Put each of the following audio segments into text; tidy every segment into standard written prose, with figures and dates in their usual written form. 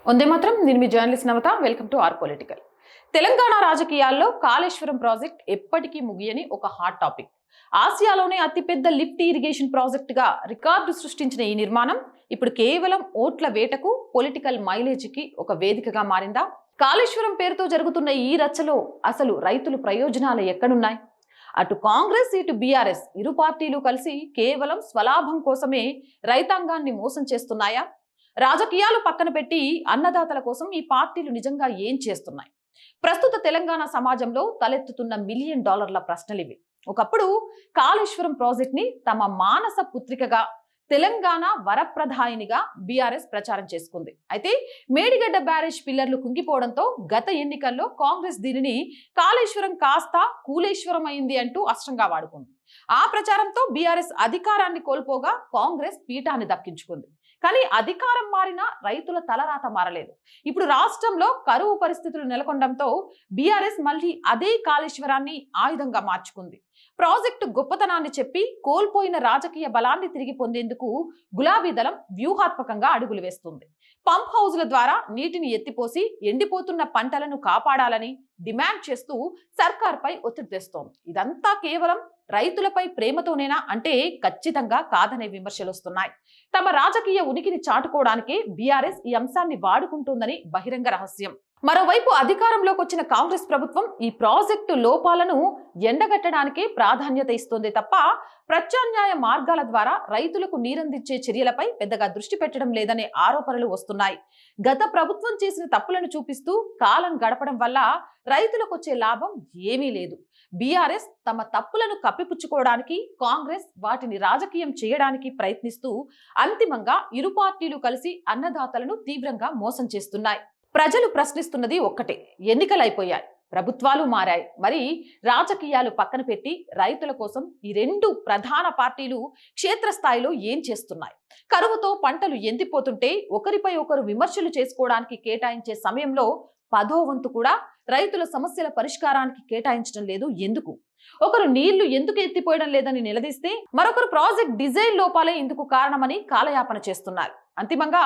వందే మాత్రం నేను మీ journalist Navata. Welcome to our political. Telangana రాజకీయాల్లో కాళేశ్వరం ప్రాజెక్ట్ ఎప్పటికీ ముగియని ఒక హాట్ టాపిక్. ఆసియాలోనే అతిపెద్ద లిఫ్ట్ ఇరిగేషన్ ప్రాజెక్టుగా రికార్డు సృష్టించిన ఈ నిర్మాణం ఇప్పుడు కేవలం ఓట్ల వేటకు, పొలిటికల్ మైలేజీకి ఒక వేదికగా మారిందా? కాళేశ్వరం పేరుతో జరుగుతున్న ఈ రచ్చలో అసలు రైతుల ప్రయోజనాలు ఎక్కడున్నాయి? అటు కాంగ్రెస్ ఇటు బీఆర్ఎస్ ఇరు పార్టీలు కలిసి కేవలం స్వలాభం కోసమే రైతాంగాన్ని మోసం చేస్తున్నాయా? రాజకీయాలు పక్కన పెట్టి అన్నదాతల కోసం ఈ పార్టీలు నిజంగా ఏం చేస్తున్నాయి? ప్రస్తుత తెలంగాణ సమాజంలో తలెత్తుతున్న $1,000,000 ప్రశ్నలివి. ఒకప్పుడు కాళేశ్వరం ప్రాజెక్ట్ ని తమ మానస పుత్రికగా, తెలంగాణ వరప్రధాయినిగా బీఆర్ఎస్ ప్రచారం చేసుకుంది. అయితే మేడిగడ్డ బ్యారేజ్ పిల్లర్లు కుంగిపోవడంతో గత ఎన్నికల్లో కాంగ్రెస్ దీనిని కాళేశ్వరం కాస్త కూలేశ్వరం అయింది అంటూ అస్త్రంగా వాడుకుంది. ఆ ప్రచారంతో బీఆర్ఎస్ అధికారాన్ని కోల్పోగా కాంగ్రెస్ పీఠాన్ని దక్కించుకుంది. కానీ అధికారం మారినా రైతుల తలరాత మారలేదు. ఇప్పుడు రాష్ట్రంలో కరువు పరిస్థితులు నెలకొనడంతో బీఆర్ఎస్ మళ్ళీ అదే కాళేశ్వరాన్ని ఆయుధంగా మార్చుకుంది. ప్రాజెక్టు గొప్పతనాన్ని చెప్పి కోల్పోయిన రాజకీయ బలాన్ని తిరిగి పొందేందుకు గులాబీ దళం వ్యూహాత్మకంగా అడుగులు వేస్తుంది. పంప్ హౌజ్ల ద్వారా నీటిని ఎత్తిపోసి ఎండిపోతున్న పంటలను కాపాడాలని డిమాండ్ చేస్తూ సర్కార్పై ఒత్తిడి తెస్తోంది. ఇదంతా కేవలం రైతులపై ప్రేమతోనేనా అంటే ఖచ్చితంగా కాదనే విమర్శలు వస్తున్నాయి. తమ రాజకీయ ఉనికిని చాటుకోవడానికే బీఆర్ఎస్ ఈ అంశాన్ని వాడుకుంటుందని బహిరంగ రహస్యం. మరోవైపు అధికారంలోకి వచ్చిన కాంగ్రెస్ ప్రభుత్వం ఈ ప్రాజెక్టు లోపాలను ఎండగట్టడానికే ప్రాధాన్యత ఇస్తోంది తప్ప ప్రత్యామ్నాయ మార్గాల ద్వారా రైతులకు నీరందించే చర్యలపై పెద్దగా దృష్టి పెట్టడం లేదనే ఆరోపణలు వస్తున్నాయి. గత ప్రభుత్వం చేసిన తప్పులను చూపిస్తూ కాలం గడపడం వల్ల రైతులకు వచ్చే లాభం ఏమీ లేదు. బీఆర్ఎస్ తమ తప్పులను కప్పిపుచ్చుకోవడానికి, కాంగ్రెస్ వాటిని రాజకీయం చేయడానికి ప్రయత్నిస్తూ అంతిమంగా ఇరు పార్టీలు కలిసి అన్నదాతలను తీవ్రంగా మోసం చేస్తున్నాయి. ప్రజలు ప్రశ్నిస్తున్నది ఒక్కటే, ఎన్నికలైపోయాయి, ప్రభుత్వాలు మారాయి, మరి రాజకీయాలు పక్కన పెట్టి రైతుల కోసం ఈ రెండు ప్రధాన పార్టీలు క్షేత్రస్థాయిలో ఏం చేస్తున్నాయి? కరువుతో పంటలు ఎండిపోతుంటే ఒకరిపై ఒకరు విమర్శలు చేసుకోవడానికి కేటాయించే సమయంలో 10వ వంతు కూడా రైతుల సమస్యల పరిష్కారానికి కేటాయించడం లేదు ఎందుకు? ఒకరు నీళ్లు ఎందుకు ఎత్తిపోయడం లేదని నిలదీస్తే మరొకరు ప్రాజెక్ట్ డిజైన్ లోపాలే ఇందుకు కారణమని కాలయాపన చేస్తున్నారు. అంతిమంగా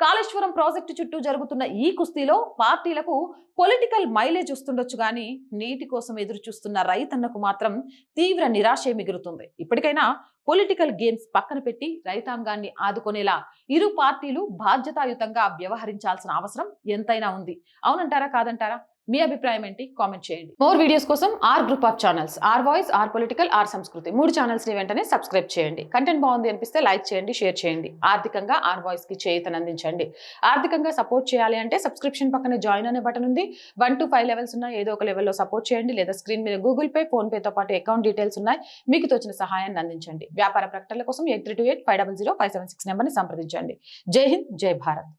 కాళేశ్వరం ప్రాజెక్టు చుట్టూ జరుగుతున్న ఈ కుస్తీలో పార్టీలకు పొలిటికల్ మైలేజ్ వస్తుండొచ్చు కానీ నీటి కోసం ఎదురు చూస్తున్న రైతన్నకు మాత్రం తీవ్ర నిరాశే మిగులుతుంది. ఇప్పటికైనా పొలిటికల్ గేమ్స్ పక్కన పెట్టి రైతాంగాన్ని ఆదుకునేలా ఇరు పార్టీలు బాధ్యతాయుతంగా వ్యవహరించాల్సిన అవసరం ఎంతైనా ఉంది. అవునంటారా కాదంటారా? మీ అభిప్రాయం ఏంటి? కామెంట్ చేయండి. మోర్ వీడియోస్ కోసం R group of channels, R voice, R political, R Sanskriti 3 channels ని వెంటనే సబ్స్క్రైబ్ చేయండి. కంటెంట్ బాగుంది అనిపిస్తే లైక్ చేయండి, షేర్ చేయండి. ఆర్థికంగా ఆర్ వాయిస్ కి చేయూతను అందించండి. ఆర్థికంగా సపోర్ట్ చేయాలి అంటే సబ్స్క్రిప్షన్ పక్కన జాయిన్ అనే బటన్ ఉంది. 1 to 5 లెవెల్స్ ఉన్నాయి. ఏదో ఒక లెవెల్లో సపోర్ట్ చేయండి. లేదా స్క్రీన్ మీద గూగుల్ పే, ఫోన్ పేతో పాటు అకౌంట్ డీటెయిల్స్ ఉన్నాయి. మీకు తోచిన సహాయాన్ని అందించండి. వ్యాపార ప్రకటనల కోసం 8328500576 నెంబర్ని సంప్రదించండి. జై హింద్, జై భారత్.